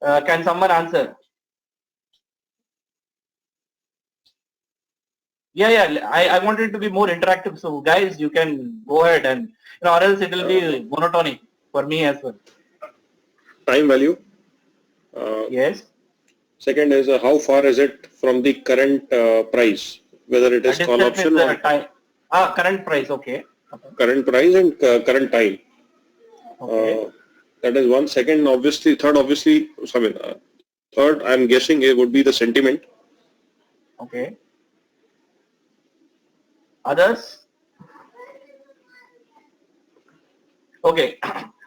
Can someone answer? Yeah. I wanted it to be more interactive. So guys, you can go ahead and, or else it will be monotonic for me as well. Time value. Uh, Yes. Second is how far is it from the current price, whether it is That call itself is option the or time. Current price. Okay. current price and current time. Okay. That is one. Second, obviously, third, obviously, I mean, third, I'm guessing it would be the sentiment. Okay. Others? Okay.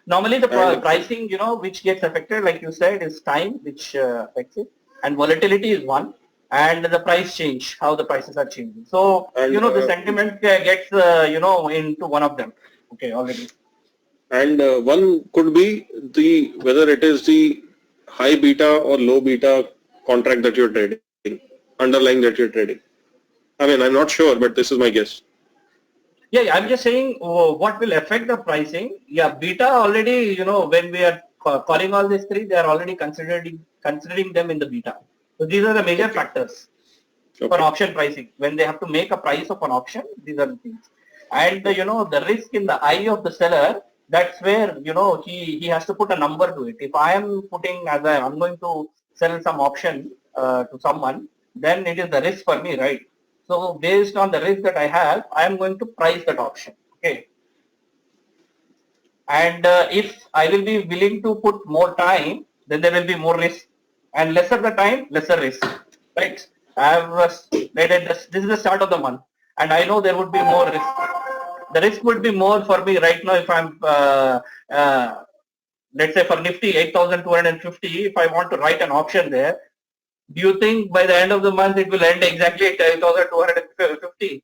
Normally the And pricing, which gets affected, like you said, is time, which affects it, and volatility is one, and the price change, how the prices are changing. So, and the sentiment gets, into one of them. Okay, already. and one could be the whether it is the high beta or low beta contract that you're trading, underlying that you're trading. I mean, I'm not sure, but this is my guess. Yeah, I'm just saying what will affect the pricing. Yeah, beta already, when we are calling all these three, they are already considering them in the beta. So these are the major Okay. factors for Okay. auction pricing. When they have to make a price of an auction, these are the things. And the risk in the eye of the seller, that's where, he has to put a number to it. If I am putting I'm going to sell some option to someone, then it is the risk for me, right? So based on the risk that I have, I am going to price that option. Okay. And if I will be willing to put more time, then there will be more risk, and lesser the time, lesser risk, right? I have this is the start of the month, and I know there would be more risk. The risk would be more for me right now if I'm, let's say for Nifty 8,250, if I want to write an option there, do you think by the end of the month it will end exactly at 8,250?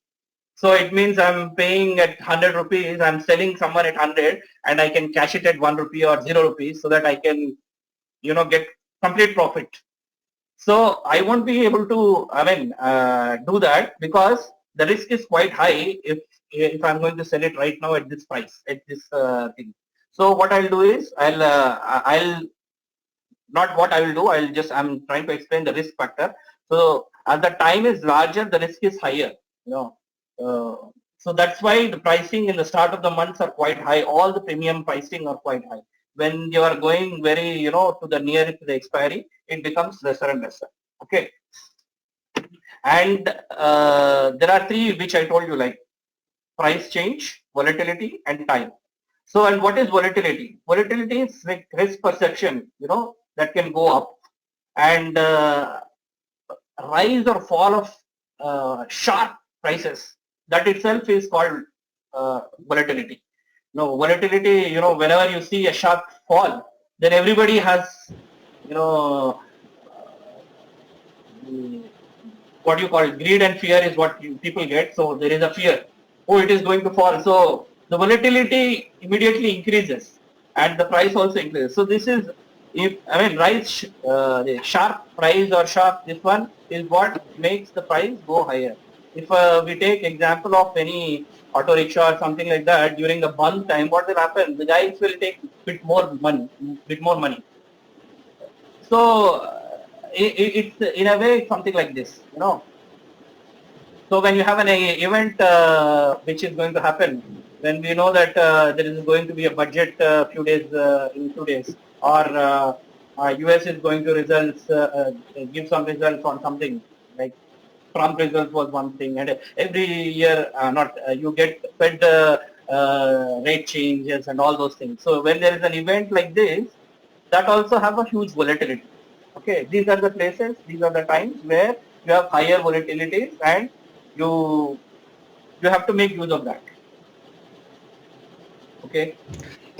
So it means I'm paying at 100 rupees, I'm selling someone at 100, and I can cash it at 1 rupee or 0 rupees so that I can, get complete profit. So I won't be able to, do that because the risk is quite high if I'm going to sell it right now at this price, at this thing. So what I'll do is I'll not what I will do. I'm trying to explain the risk factor. So as the time is larger, the risk is higher. You know, so that's why the pricing in the start of the months are quite high. All the premium pricing are quite high. When you are going very, to the near to the expiry, it becomes lesser and lesser. Okay. And there are three which I told you, like price change, volatility, and time. So, and what is volatility? Volatility is like risk perception, that can go up, and rise or fall of sharp prices. That itself is called volatility. Volatility, whenever you see a sharp fall, then everybody has, you know, what you call it, greed and fear is what people get. So there is a fear. Oh, it is going to fall. So the volatility immediately increases and the price also increases. So this is, if rise, the sharp price or sharp, this one is what makes the price go higher. If we take example of any auto rickshaw or something like that, during the month time, what will happen? The guys will take bit more money. So it's in a way something like this, So when you have an event which is going to happen, when we know that there is going to be a budget few days in 2 days, or US is going to give some results on something, like Trump results was one thing, and every year not you get Fed rate changes and all those things. So when there is an event like this, that also have a huge volatility. Okay, these are the places, these are the times where you have higher volatilities, and you you have to make use of that. Okay,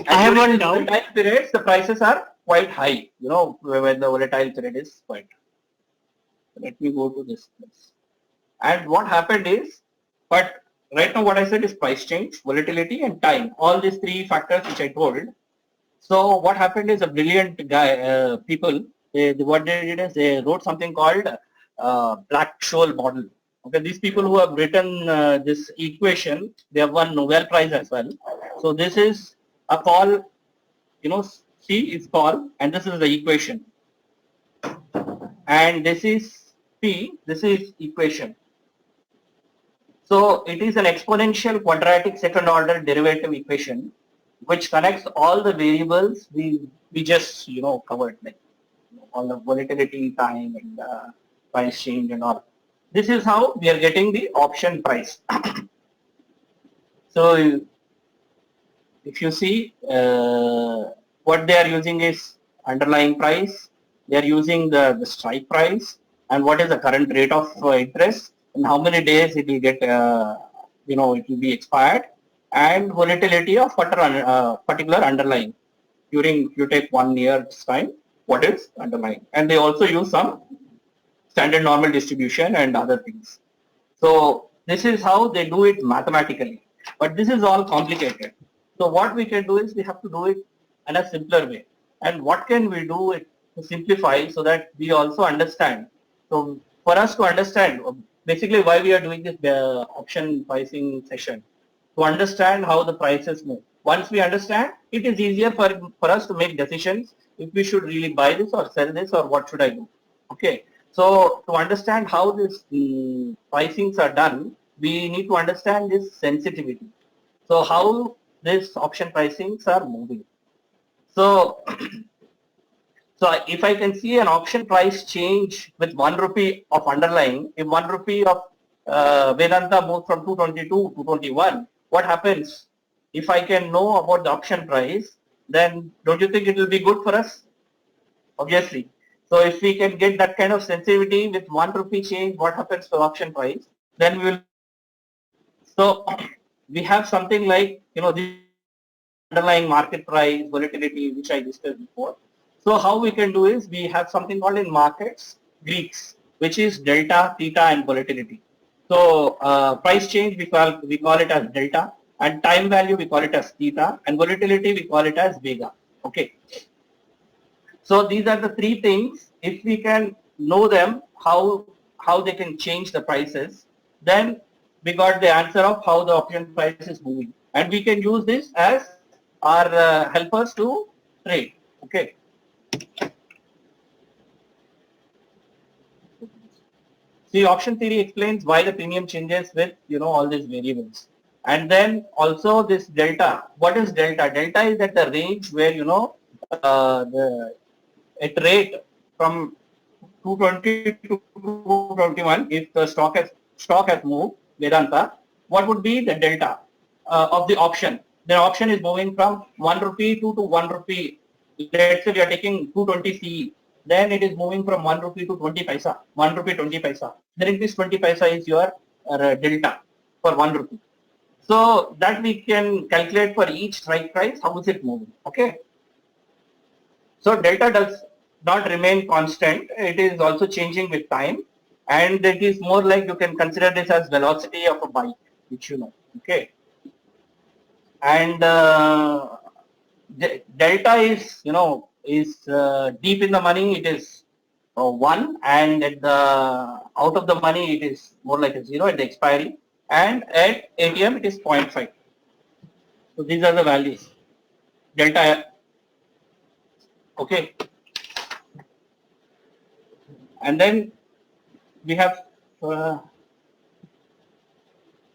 I and have during one these doubt. volatile periods, the prices are quite high. When the volatile period is quite. Let me go to this place. And what happened is, but right now what I said is price change, volatility, and time. All these three factors which I told. So what happened is a brilliant guy, people, what they did is they wrote something called Black Scholes model. Okay, these people who have written this equation, they have won Nobel Prize as well. So this is a call, C is call, and this is the equation. and this is P, this is equation. So it is an exponential quadratic second order derivative equation which connects all the variables we just covered, like all the volatility, time, and price change and all. This is how we are getting the option price. So if you see, what they are using is underlying price. They are using the strike price and what is the current rate of interest and how many days it will get, it will be expired, and volatility of particular underlying during, you take 1 year's time, what is underlying. And they also use some standard normal distribution and other things. So this is how they do it mathematically. But this is all complicated. So what we can do is we have to do it in a simpler way. And what can we do it to simplify so that we also understand? So for us to understand basically why we are doing this option pricing session, to understand how the prices move. Once we understand, it is easier for us to make decisions if we should really buy this or sell this or what should I do. Okay. So to understand how this pricings are done, we need to understand this sensitivity. So how this option pricings are moving. So, so if I can see an option price change with 1 rupee of underlying, if 1 rupee of Vedanta moves from 222 to 221, what happens? If I can know about the option price, then don't you think it will be good for us? Obviously. So if we can get that kind of sensitivity with 1 rupee change, what happens to option price, then we will. So we have something like, this underlying market price, volatility, which I discussed before. So how we can do is we have something called in markets, Greeks, which is delta, theta, and volatility. So price change, we call it as delta, and time value, we call it as theta, and volatility, we call it as vega. Okay. So these are the three things. If we can know them, how they can change the prices, then we got the answer of how the option price is moving, and we can use this as our helpers to trade. Okay. See, option theory explains why the premium changes with all these variables, and then also this delta. What is delta? Delta is at the range where the at rate from 220 to 221, if the stock has moved Vedanta, what would be the delta of the option? The option is moving from 1 rupee to 1 rupee. Let's say we are taking 220 CE. Then it is moving from 1 rupee to 20 paisa, 1 rupee 20 paisa. Then it is 20 paisa is your delta for 1 rupee. So that we can calculate for each strike price, how is it moving? Okay. So delta does not remain constant. It is also changing with time, and it is more like you can consider this as velocity of a bike, which you know. Okay. And delta is deep in the money. It is 1, and at the out of the money it is more like a 0 at the expiry, and at ATM it is 0.5. So these are the values. Delta. Okay. And then we have for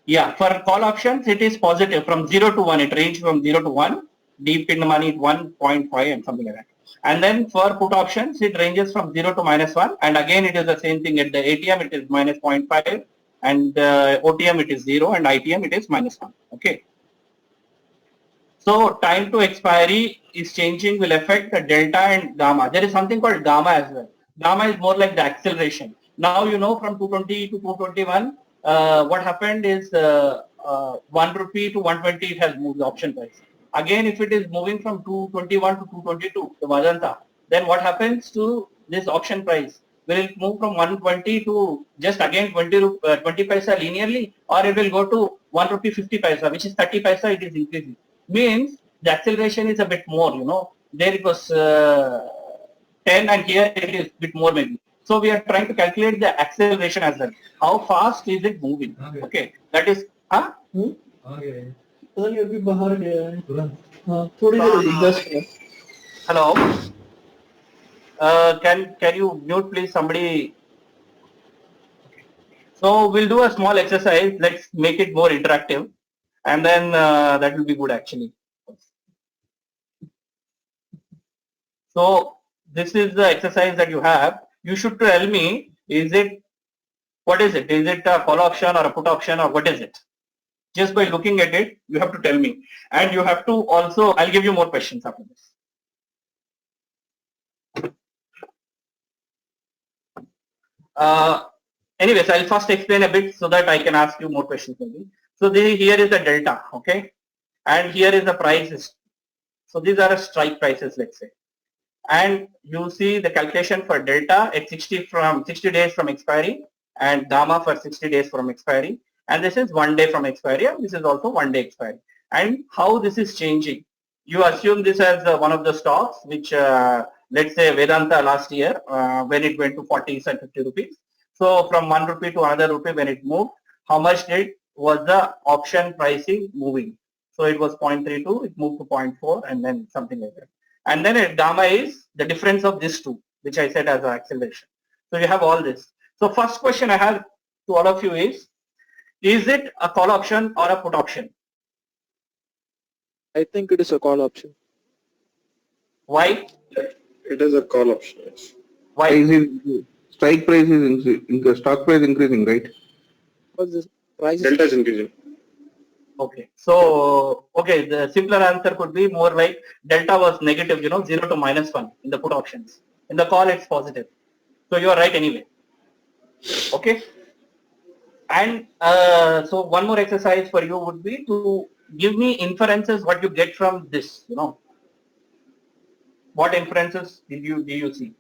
call options it is positive from 0 to 1. It ranges from 0 to 1. Deep in the money 1.5 and something like that. And then for put options it ranges from 0 to -1, and again it is the same thing. At the ATM it is -0.5, and OTM it is 0, and ITM it is -1. Okay. So time to expiry is changing will affect the delta and gamma. There is something called gamma as well. Gamma is more like the acceleration. Now from 220 to 221, what happened is 1 rupee to 120 it has moved the option price. Again, if it is moving from 221 to 222, the Vedanta, then what happens to this option price? Will it move from 120 to just again 20 paisa linearly, or it will go to 1 rupee 50 paisa, which is 30 paisa, it is increasing. Means the acceleration is a bit more, there it was 10 and here it is a bit more maybe. So we are trying to calculate the acceleration as well. How fast is it moving? Okay, that is, hello. Can you mute please somebody? So we'll do a small exercise. Let's make it more interactive, and then that will be good actually. So this is the exercise that you have. You should tell me, what is it? Is it a call option or a put option or what is it? Just by looking at it, you have to tell me. And you have to also, I'll give you more questions after this. Anyways, I'll first explain a bit so that I can ask you more questions maybe. So here is the delta, okay? And here is the prices. So these are strike prices, let's say. And you see the calculation for delta at 60 days from expiry and gamma for 60 days from expiry. And this is 1 day from expiry, and this is also 1 day expiry. And how this is changing. You assume this as one of the stocks, which let's say Vedanta last year, when it went to 40 and 50 rupees. So from 1 rupee to another rupee when it moved, how much was the option pricing moving? So it was 0.32, it moved to 0.4 and then something like that. And then gamma is the difference of these two, which I said as an acceleration. So you have all this. So first question I have to all of you is it a call option or a put option? I think it is a call option. Why? It is a call option, yes. Why? Strike price is increasing, stock price increasing, right? Because the price Delta is increasing. Okay. So, okay, the simpler answer could be more like delta was negative, 0 to -1 in the put options. In the call, it's positive. So you are right anyway. Okay. And so one more exercise for you would be to give me inferences what you get from this, What inferences do you see?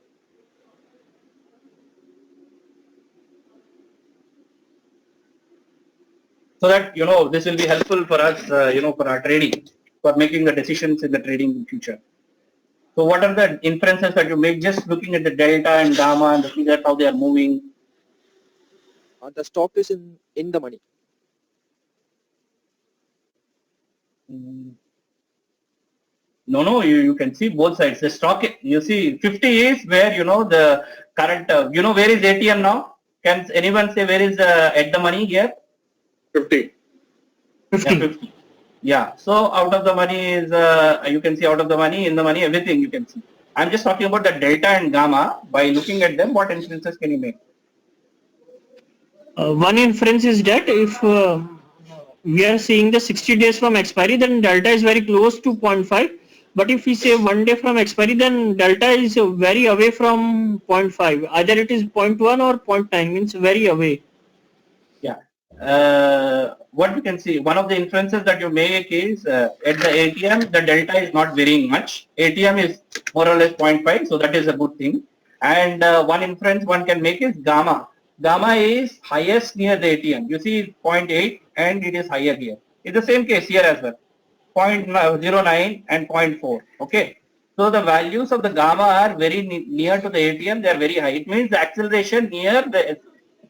So that, this will be helpful for us, for our trading, for making the decisions in the trading in future. So what are the inferences that you make just looking at the delta and gamma and looking at how they are moving? the stock is in the money. No, you can see both sides. The stock, you see 50 is where, the current, where is ATM now? Can anyone say where is at the money here? 50. 50. Yeah, 50. Yeah, so out of the money is, you can see out of the money, in the money, everything you can see. I'm just talking about the delta and gamma. By looking at them, what inferences can you make? One inference is that if we are seeing the 60 days from expiry, then delta is very close to 0.5. But if we say 1 day from expiry, then delta is very away from 0.5. Either it is 0.1 or 0.9, means very away. Yeah. What we can see, one of the inferences that you make is at the ATM, the delta is not varying much. ATM is more or less 0.5, so that is a good thing. And one inference one can make is gamma. Gamma is highest near the ATM. You see 0.8 and it is higher here. It's the same case here as well. 0.09 and 0.4. Okay. So the values of the gamma are very near to the ATM. They are very high. It means the acceleration near the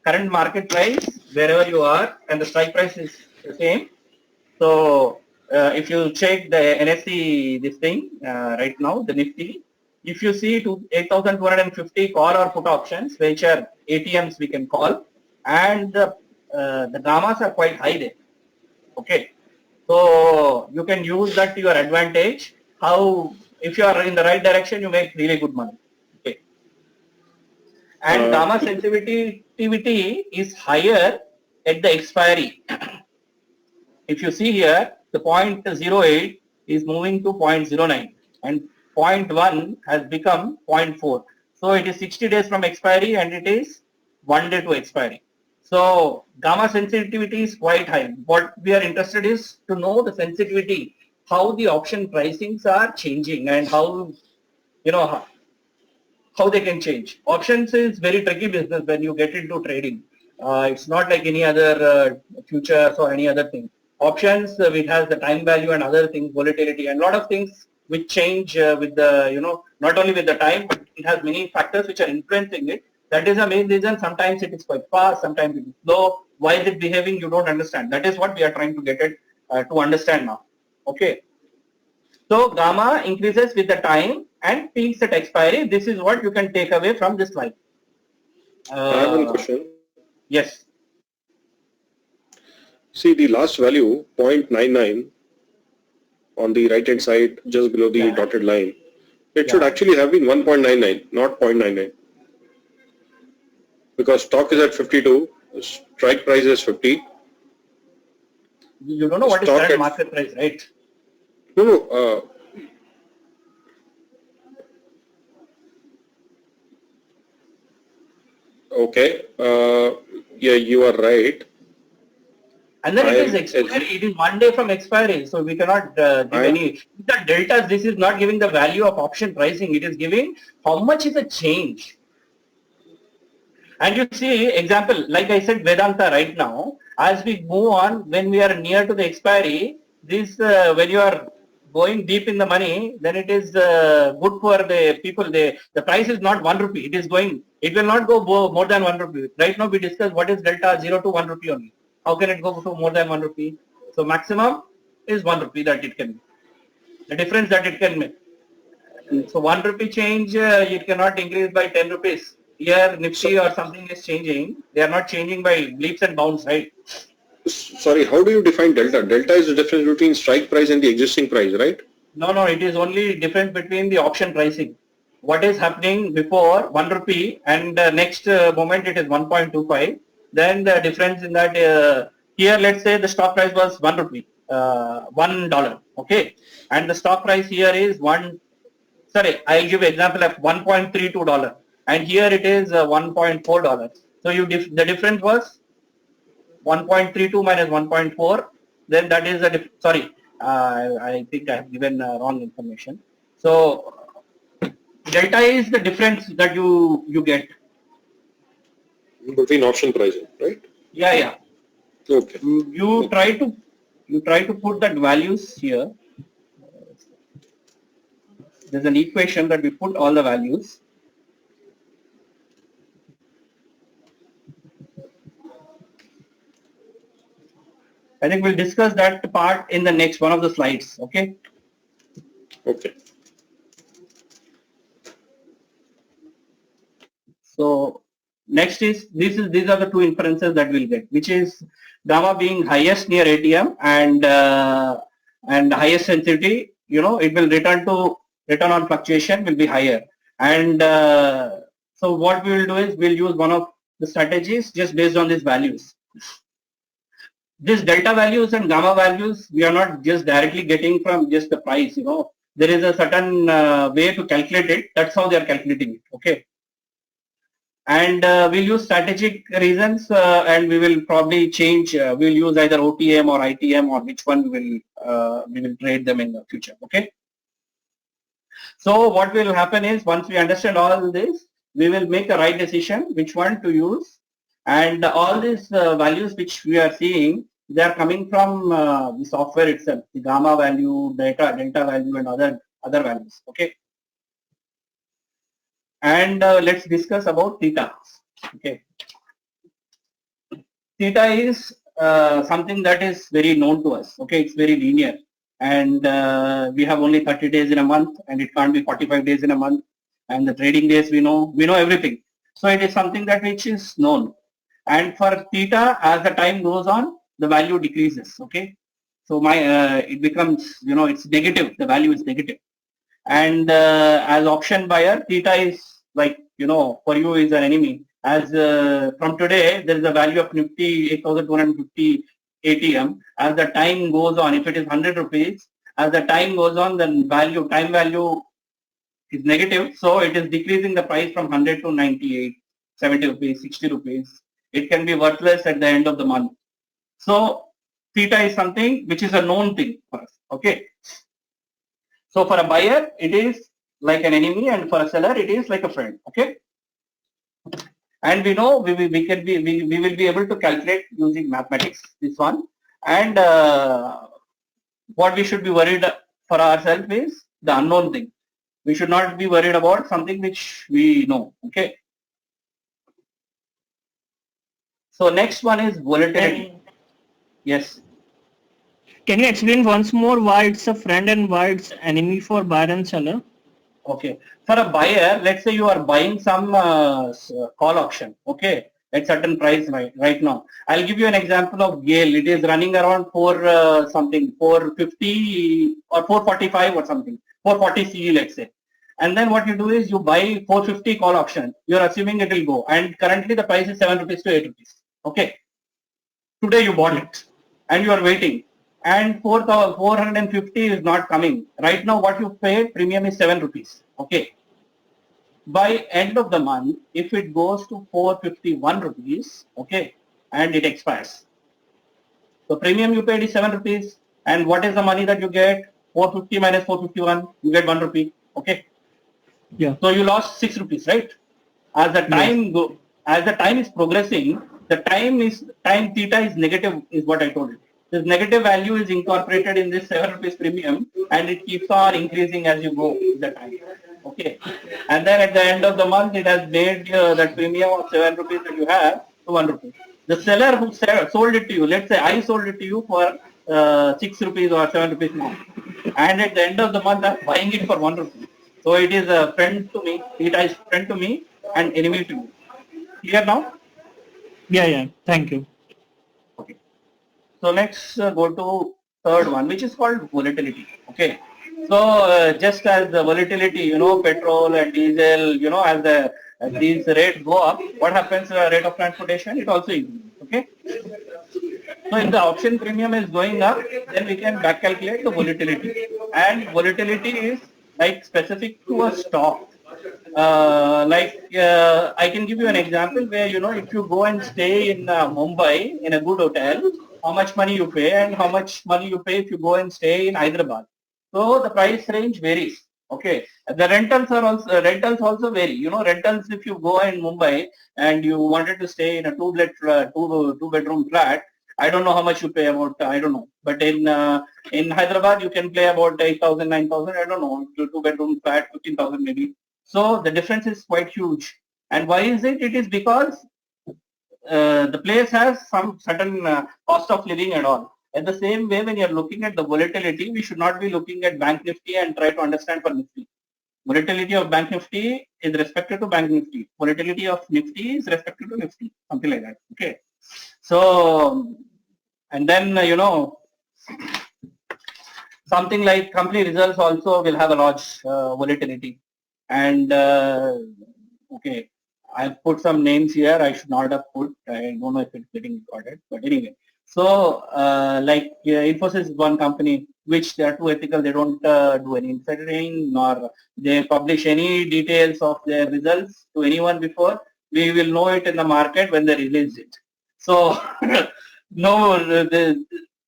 current market price, wherever you are, and the strike price is the same. So if you check the NSE, this thing right now, the Nifty, if you see to 8,250 call or put options, which are ATMs we can call, and the gammas are quite high there. Okay. So you can use that to your advantage. How, if you are in the right direction, you make really good money. Okay. And gamma sensitivity is higher at the expiry. If you see here, the 0.08 is moving to 0.09 and 0.1 has become 0.4. So it is 60 days from expiry and it is 1 day to expiry. So gamma sensitivity is quite high. What we are interested is to know the sensitivity, how the option pricings are changing and how, how they can change. Options is very tricky business when you get into trading. It's not like any other futures or any other thing. Options, it has the time value and other things, volatility and a lot of things which change with the, not only with the time, but it has many factors which are influencing it. That is the main reason. Sometimes it is quite fast, sometimes it is slow. Why is it behaving? You don't understand. That is what we are trying to get it to understand now. Okay. So gamma increases with the time and peaks at expiry. This is what you can take away from this slide. I have one question. Yes. See the last value 0.99 on the right hand side just below the dotted line. It should actually have been 1.99, not 0.99. Because stock is at 52, strike price is 50. You don't know what is current market price, right? No. Okay. Yeah, you are right. And then it is expiry. It is 1 day from expiry, so we cannot give any. The deltas. This is not giving the value of option pricing. It is giving how much is the change. And you see, example, like I said, Vedanta right now, as we move on, when we are near to the expiry, this when you are going deep in the money, then it is good for the people. The price is not 1 rupee. It is going. It will not go more than 1 rupee. Right now, we discuss what is delta 0 to 1 rupee only. How can it go to more than 1 rupee? So maximum is 1 rupee that it can. The difference that it can make. So 1 rupee change, it cannot increase by 10 rupees. Here Nifty or something is changing. They are not changing by leaps and bounds, right? Sorry, how do you define delta? Delta is the difference between strike price and the existing price, right? No, it is only difference between the option pricing. What is happening before 1 rupee and next moment it is 1.25. Then the difference in that, here let's say the stock price was 1 rupee, $1, okay? And the stock price here is I'll give example of $1.32. And here it is $1.4. So the difference was 1.32 minus 1.4. Then that is I think I have given wrong information. So delta is the difference that you get between option pricing, right? Yeah. Okay. You try to put that values here. There's an equation that we put all the values. I think we'll discuss that part in the next one of the slides. Okay. Okay. So next is these are the two inferences that we'll get, which is gamma being highest near ATM and highest sensitivity. It will return on fluctuation will be higher. And so what we will do is we'll use one of the strategies just based on these values. These delta values and gamma values, we are not just directly getting from just the price. There is a certain way to calculate it. That's how they are calculating it. Okay. And we'll use strategic reasons and we will probably change, we'll use either OTM or ITM or which one we will trade them in the future. Okay. So what will happen is once we understand all this, we will make a right decision which one to use, and all these values which we are seeing, they are coming from the software itself, the gamma value, delta value and other values. Okay. And let's discuss about theta. Okay. Theta is something that is very known to us. Okay. It's very linear. And we have only 30 days in a month and it can't be 45 days in a month. And the trading days we know everything. So it is something that which is known. And for theta, as the time goes on, the value decreases. Okay. So it becomes, it's negative. The value is negative. And as option buyer, theta is like, for you is an enemy. As from today, there is a value of Nifty 8,250 ATM. As the time goes on, if it is 100 rupees, as the time goes on, then time value is negative. So it is decreasing the price from 100 to 98, 70 rupees, 60 rupees. It can be worthless at the end of the month. So theta is something which is a known thing for us. Okay. So for a buyer, it is like an enemy, and for a seller, it is like a friend. Okay. And we know we will be able to calculate using mathematics this one. And what we should be worried for ourselves is the unknown thing. We should not be worried about something which we know. Okay. So next one is volatility. Yes. Can you explain once more why it's a friend and why it's enemy for buyer and seller? Okay. For a buyer, let's say you are buying some call option, okay, at certain price right now. I'll give you an example of GALE. It is running around 450 or 445 or something, 440 CE, let's say. And then what you do is you buy 450 call option. You're assuming it will go. And currently the price is 7 rupees to 8 rupees. Okay. Today you bought it and you are waiting. And 450 is not coming. Right now what you paid premium is 7 rupees. Okay. By end of the month, if it goes to 451 rupees, okay, and it expires. The premium you paid is 7 rupees. And what is the money that you get? 450 minus 451, you get 1 rupee. Okay. Yeah. So you lost 6 rupees, right? As the time as the time is progressing, the time theta is negative, is what I told you. This negative value is incorporated in this 7 rupees premium, and it keeps on increasing as you go with the time. Okay. And then at the end of the month, it has made that premium of 7 rupees that you have to 1 rupee. The seller who sold it to you, let's say I sold it to you for 6 rupees or 7 rupees more. And at the end of the month, I'm buying it for 1 rupee. So it is a friend to me, theta is friend to me and enemy to me. Clear now? Yeah. Thank you. Okay. So next go to third one, which is called volatility. Okay. So just as the volatility, petrol and diesel, as these rates go up, what happens to the rate of transportation? It also increases. Okay. So if the option premium is going up, then we can back calculate the volatility. And volatility is like specific to a stock. I can give you an example where, if you go and stay in Mumbai in a good hotel, how much money you pay and how much money you pay if you go and stay in Hyderabad. So the price range varies. Okay. The rentals also vary. Rentals, if you go in Mumbai and you wanted to stay in a two bedroom flat, I don't know how much you pay about, I don't know. But in Hyderabad, you can pay about 8,000, 9,000, I don't know, two bedroom flat, 15,000 maybe. So the difference is quite huge. And why is it? It is because the place has some certain cost of living and all. In the same way, when you're looking at the volatility, we should not be looking at Bank Nifty and try to understand for Nifty. Volatility of Bank Nifty is respected to Bank Nifty. Volatility of Nifty is respected to Nifty. Something like that. Okay. So, and then, something like company results also will have a large volatility. And okay, I've put some names here. I should not have put. I don't know if it's getting recorded, but anyway. So Infosys is one company which they are too ethical. They don't do any insidering nor they publish any details of their results to anyone before. We will know it in the market when they release it. So no,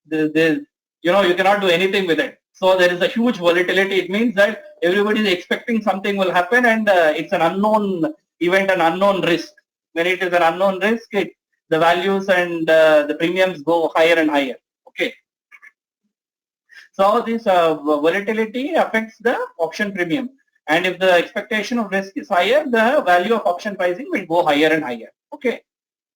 you cannot do anything with it. So there is a huge volatility. It means that everybody is expecting something will happen, and it's an unknown event, an unknown risk. When it is an unknown risk, the values and the premiums go higher and higher. Okay. So this volatility affects the option premium, and if the expectation of risk is higher, the value of option pricing will go higher and higher. Okay.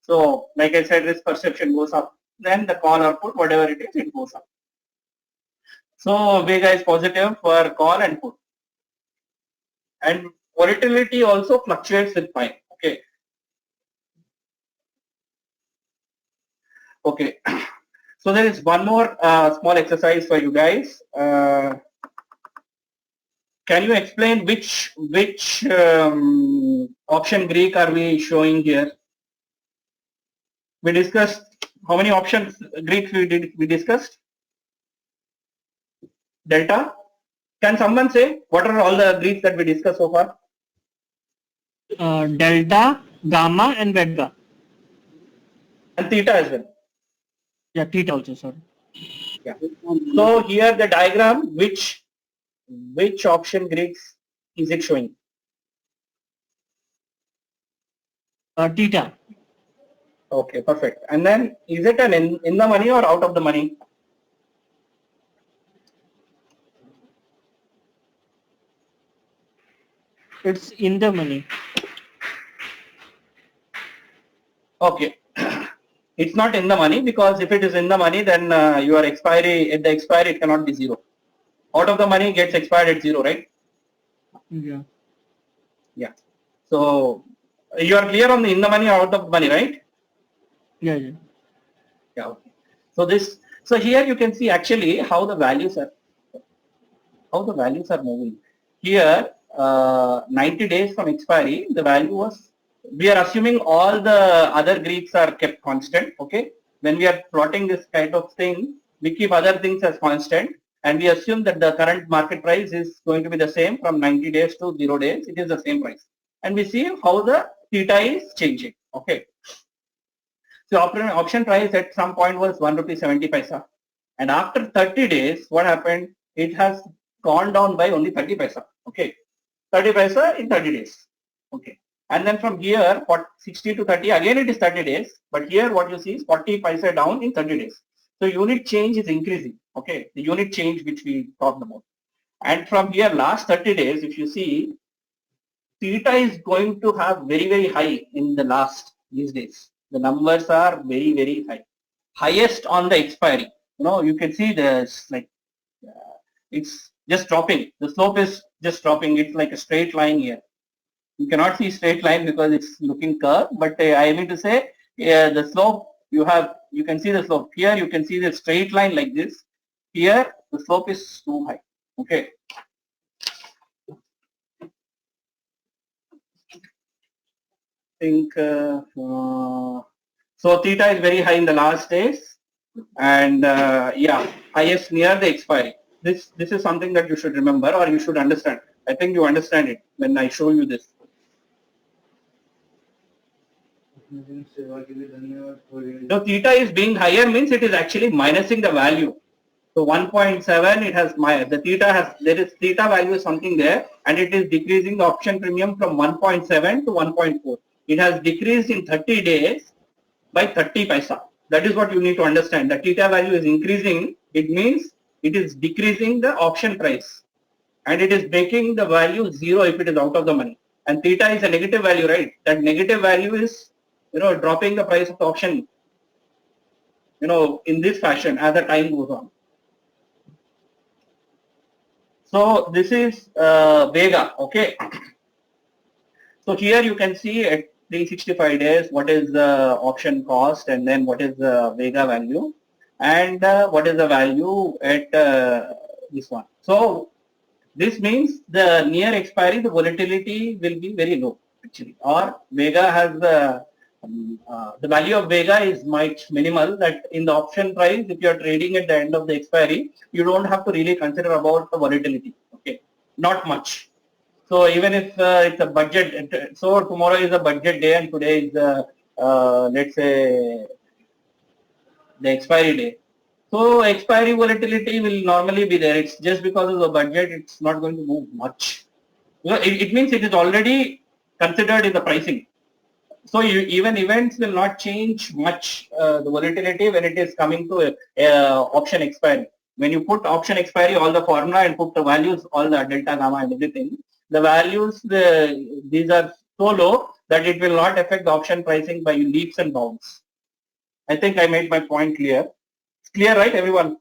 So like I said, risk perception goes up, then the call or put, whatever it is, it goes up. So Vega is positive for call and put. And volatility also fluctuates with time. Okay. Okay. So there is one more small exercise for you guys. Can you explain which option Greek are we showing here? We discussed how many options Greek we discussed? Delta. Can someone say what are all the Greeks that we discussed so far? Delta, gamma, and vega. And theta as well. Yeah, theta also, sorry. Yeah. So here the diagram, which option Greeks is it showing? Theta. Okay, perfect. And then is it an in the money or out of the money? It's in the money. Okay. It's not in the money, because if it is in the money, then your expiry, at the expiry, it cannot be zero. Out of the money gets expired at zero, right? Yeah. Yeah. So you are clear on the in the money or out of money, right? Yeah. Yeah. Yeah. Okay. So this, so here you can see actually how the values are moving. Here, 90 days from expiry, the value was, we are assuming all the other Greeks are kept constant. Okay. When we are plotting this kind of thing, we keep other things as constant, and we assume that the current market price is going to be the same from 90 days to 0 days. It is the same price. And we see how the theta is changing. Okay. So option price at some point was 1 rupee 70 paisa. And after 30 days, what happened? It has gone down by only 30 paisa. Okay. 30 paisa in 30 days. Okay. And then from here, 60 to 30, again it is 30 days. But here what you see is 40 paisa down in 30 days. So unit change is increasing. Okay. The unit change which we talked about. And from here, last 30 days, if you see, theta is going to have very, very high in the last these days. The numbers are very, very high. Highest on the expiry. You know, you can see this, like, it's just dropping. The slope is just dropping. It's like a straight line here. You cannot see straight line because it's looking curved, but I mean to say, the slope you can see the slope. Here you can see the straight line like this. Here the slope is too high. Okay. Think so theta is very high in the last days, and yeah, highest near the expiry. This is something that you should remember or you should understand. I think you understand it when I show you this. So theta is being higher means it is actually minusing the value. So 1.7, it has the theta has, there is theta value something there, and it is decreasing the option premium from 1.7 to 1.4. It has decreased in 30 days by 30 paisa. That is what you need to understand. The theta value is increasing. It means it is decreasing the option price, and it is making the value 0 if it is out of the money. And theta is a negative value, right? That negative value is, dropping the price of the option, in this fashion as the time goes on. So this is Vega, okay. So here you can see at 365 days what is the option cost, and then what is the Vega value, and what is the value at this one. So this means the near expiry, the volatility will be very low actually, or Vega has the value of Vega is much minimal, that in the option price, if you are trading at the end of the expiry, you don't have to really consider about the volatility. Okay, not much. So even if it's a budget, so tomorrow is a budget day and today is let's say the expiry day. So expiry volatility will normally be there. It's just because of the budget, it's not going to move much. It means it is already considered in the pricing. So even events will not change much the volatility when it is coming to option expiry. When you put option expiry, all the formula and put the values, all the delta, gamma and everything, the values, these are so low that it will not affect the option pricing by leaps and bounds. I think I made my point clear. It's clear, right, everyone?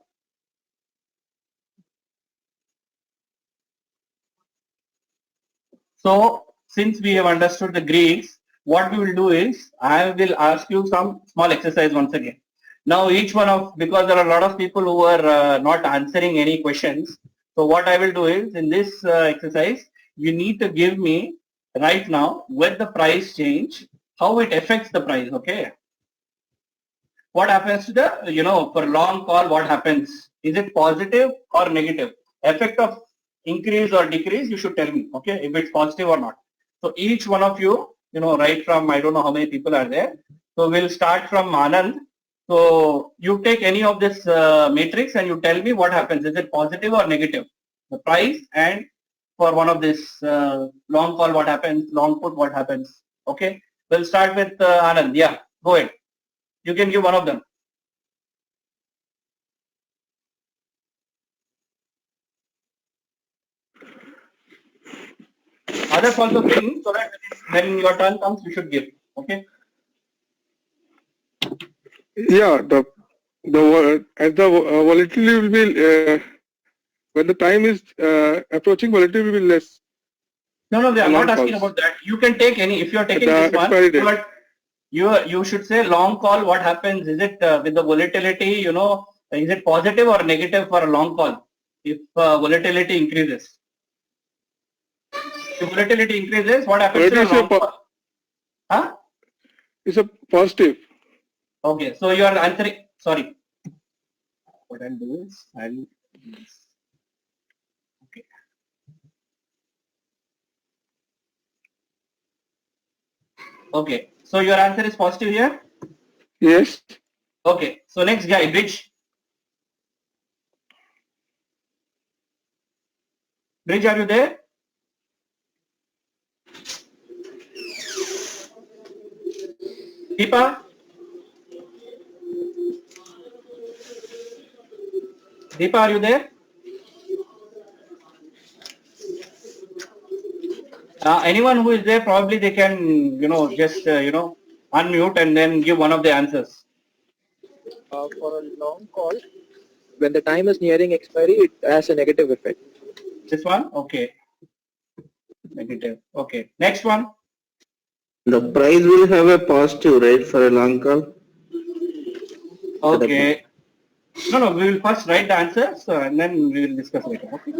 So since we have understood the Greeks, what we will do is I will ask you some small exercise once again. Now each one of, because there are a lot of people who are not answering any questions. So what I will do is in this exercise, you need to give me right now with the price change, how it affects the price. Okay. What happens to the, for long call, what happens? Is it positive or negative? Effect of increase or decrease, you should tell me, okay, if it's positive or not. So each one of you, right from, I don't know how many people are there. So we'll start from Anand. So you take any of this matrix and you tell me what happens. Is it positive or negative? The price, and for one of this long call, what happens? Long put, what happens? Okay. We'll start with Anand. Yeah, go ahead. You can give one of them. Others also think, so that when your turn comes, you should give. Okay. Yeah, as the volatility will be when the time is approaching, volatility will be less. No, they are not Long asking calls. about that. You can take any, if you are taking The this one, expiry date. but you should say long call. What happens? Is it with the volatility? Is it positive or negative for a long call? If volatility increases, if volatility increases, what So happens it to a is a long call? Huh? it's a positive. Okay, so you are answering. Sorry, what I'll do is okay. Okay, so your answer is positive here. Yes. Okay, so next guy, Bridge. Bridge, are you there? Deepa? Deepa, are you there? Anyone who is there, probably they can, just, unmute and then give one of the answers. For a long call, when the time is nearing expiry, it has a negative effect. This one? Okay. Negative. Okay. Next one. The price will have a positive, right, for a long call? Okay. No, we will first write the answers and then we will discuss later. Okay.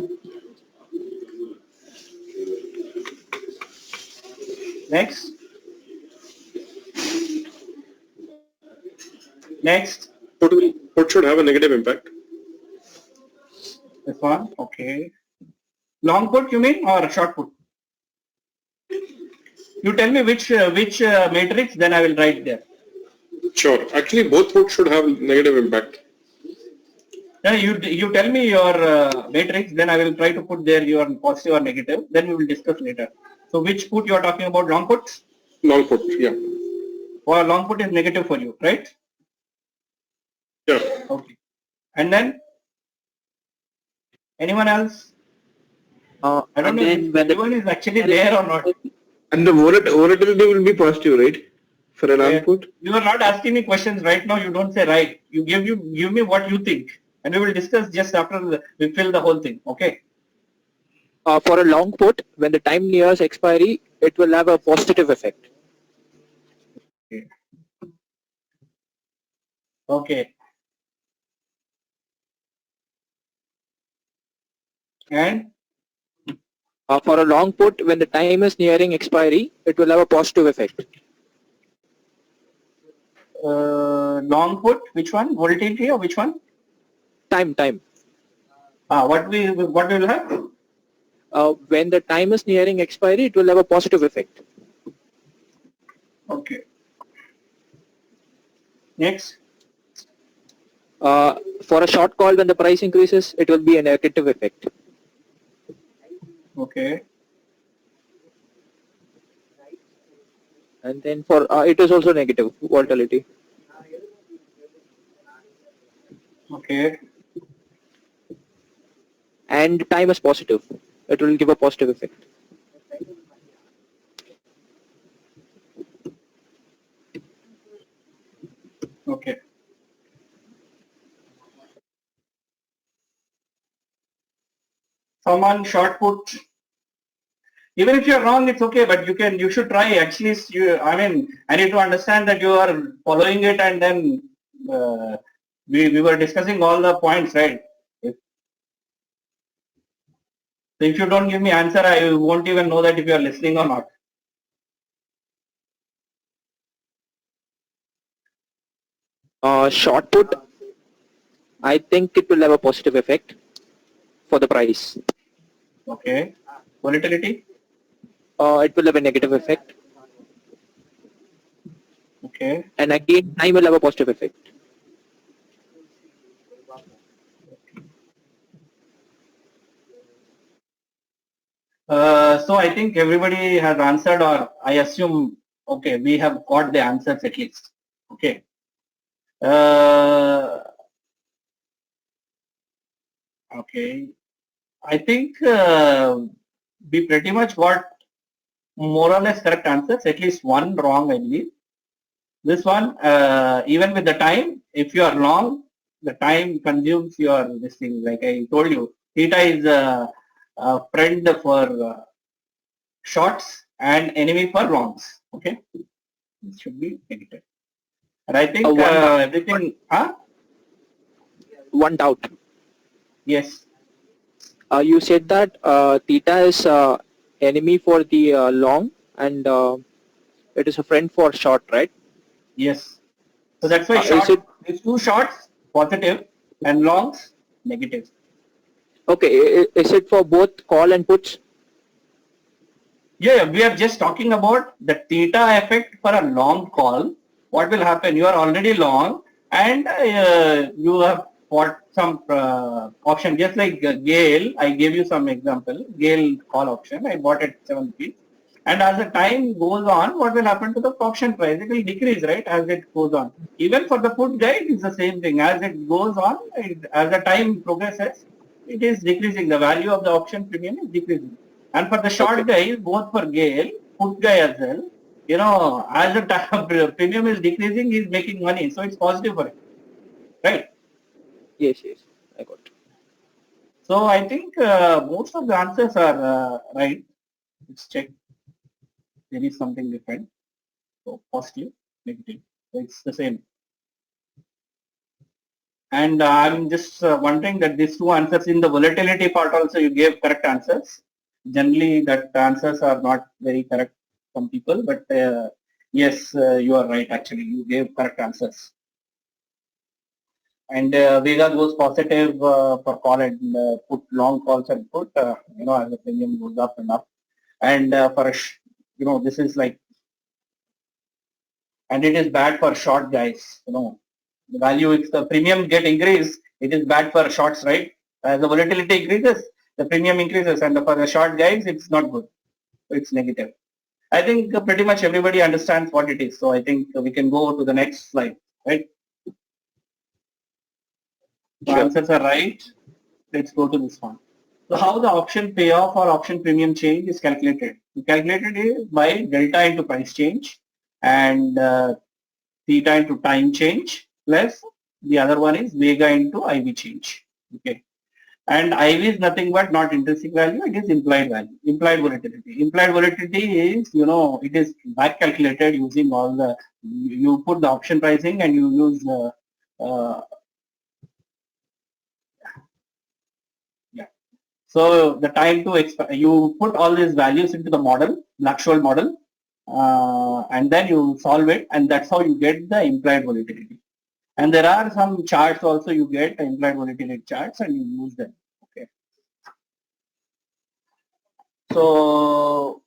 Next. Next. Put should have a negative impact. This one. Okay. Long put you mean or short put? You tell me which matrix, then I will write there. Sure. Actually, both put should have negative impact. Then you tell me your matrix, then I will try to put there your positive or negative. Then we will discuss later. So which put you are talking about? Long puts? Long put. Yeah. Or long put is negative for you, right? Yeah. Okay. And then anyone else? I don't And know then if when the anyone is actually there or not. And the volatility will be positive, right? For a long put? You are not asking me questions right now. You don't say right. You give me what you think, and we will discuss just after we fill the whole thing. Okay. for a long put, when the time nears expiry, it will have a positive effect. Okay. Okay. And For a long put, when the time is nearing expiry, it will have a positive effect. long put, which one? Volatility or which one? Time. What we will have? When the time is nearing expiry, it will have a positive effect. Okay. Next. For a short call, when the price increases, it will be a negative effect. Okay. And then for it is also negative volatility. Okay. And time is positive. It will give a positive effect. Okay. Someone short put. Even if you're wrong, it's okay, but you should try. At least I need to understand that you are following it, and then we were discussing all the points, right? If you don't give me answer, I won't even know that if you are listening or not. Short put, I think it will have a positive effect for the price. Okay. Volatility. It will have a negative effect. Okay. And again, time will have a positive effect. So I think everybody has answered, or I assume, okay, we have got the answers at least. Okay. Okay. I think we pretty much got more or less correct answers, at least one wrong, I believe. This one, even with the time, if you are long, the time consumes your this thing. Like I told you, theta is a friend for shorts and enemy for longs. Okay, it should be negative. And I think everything. One doubt. Yes. You said that theta is enemy for the long and it is a friend for short, right? Yes. So that's why Is it these two shorts positive and longs negative. okay? Is it for both call and puts? Yeah, we are just talking about the theta effect for a long call. What will happen? You are already long and you have bought some option, just like Gale. I gave you some example. Gale call option. I bought it 7 rupees. And as the time goes on, what will happen to the option price? It will decrease, right, as it goes on. Even for the put guy, it is the same thing. As it goes on, as the time progresses, it is decreasing. The value of the option premium is decreasing. And for the short guys, both for Gale, put guy as well, as the time premium is decreasing, he is making money. So it's positive for him, right? Yes, yes, I got it. So I think most of the answers are right. Let's check. There is something different. So positive, negative. So it's the same. And I'm just wondering that these two answers in the volatility part also you gave correct answers. Generally, that answers are not very correct from people, but yes, you are right. Actually, you gave correct answers. And Vega goes positive for call and put long calls and put, as the premium goes up and up. And this is like, and it is bad for short guys. The value, if the premium get increased, it is bad for shorts, right? As the volatility increases, the premium increases, and for the short guys, it's not good. It's negative. I think pretty much everybody understands what it is. So I think we can go to the next slide, right? The answers are right. Let's go to this one. So how the option payoff or option premium change is calculated? We calculated it by delta into price change and theta into time change plus the other one is vega into IV change. Okay. And IV is nothing but not intrinsic value, it is implied value, implied volatility. Implied volatility is, it is back calculated using all the, you put the option pricing and you use so the time to expire, you put all these values into the model, Black Scholes model, and then you solve it, and that's how you get the implied volatility. And there are some charts also you get implied volatility charts and you use them. Okay. So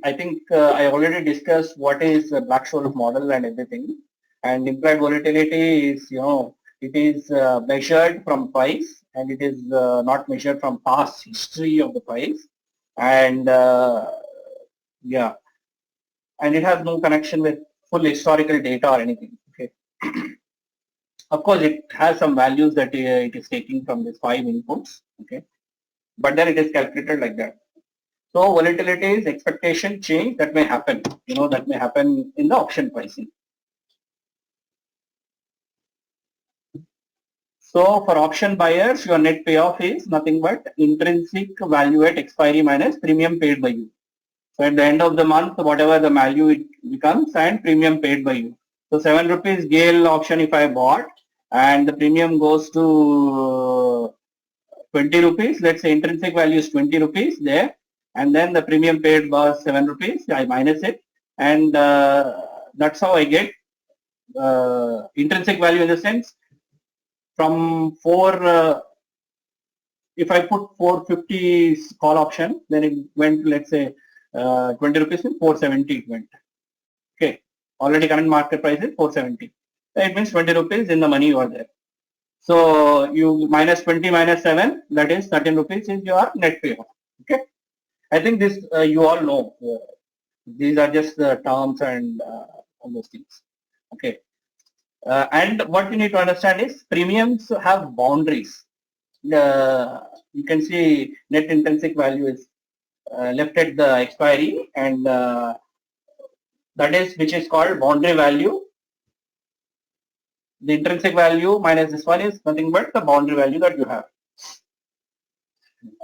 I think I already discussed what is the Black Scholes model and everything. And implied volatility is, it is measured from price and it is not measured from past history of the price. And yeah, and it has no connection with full historical data or anything. Okay. Of course, it has some values that it is taking from these 5 inputs. Okay, but then it is calculated like that. So volatility is expectation change that may happen. That may happen in the option pricing. So for option buyers, your net payoff is nothing but intrinsic value at expiry minus premium paid by you. So at the end of the month, whatever the value it becomes and premium paid by you. So 7 rupees Gale option if I bought and the premium goes to 20 rupees, let's say intrinsic value is 20 rupees there and then the premium paid was 7 rupees, I minus it and that's how I get intrinsic value in the sense from 4, if I put 450 call option, then it went, let's say 20 rupees in 470 it went. Okay, already current market price is 470. It means 20 rupees in the money you are there. So you minus 20 minus 7, that is 13 rupees is your net payoff. Okay, I think this you all know. These are just the terms and all those things. Okay. And what you need to understand is premiums have boundaries. You can see net intrinsic value is left at the expiry and that is which is called boundary value. The intrinsic value minus this one is nothing but the boundary value that you have.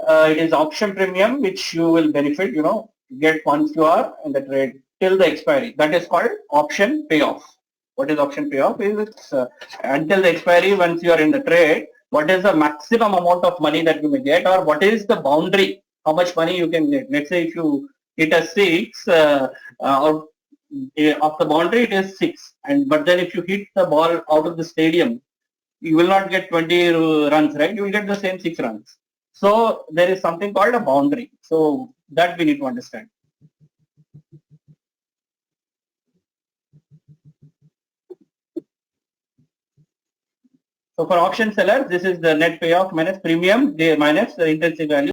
it is option premium which you will benefit, get once you are in the trade till the expiry. That is called option payoff. What is option payoff? Is it's until the expiry, once you are in the trade, what is the maximum amount of money that you may get, or what is the boundary, how much money you can get. Let's say if you hit a 6 out of the boundary, it is 6, and but then if you hit the ball out of the stadium, you will not get 20 runs, right? You will get the same 6 runs. So there is something called a boundary. So that we need to understand. So for auction sellers, this is the net payoff minus premium minus the intrinsic value.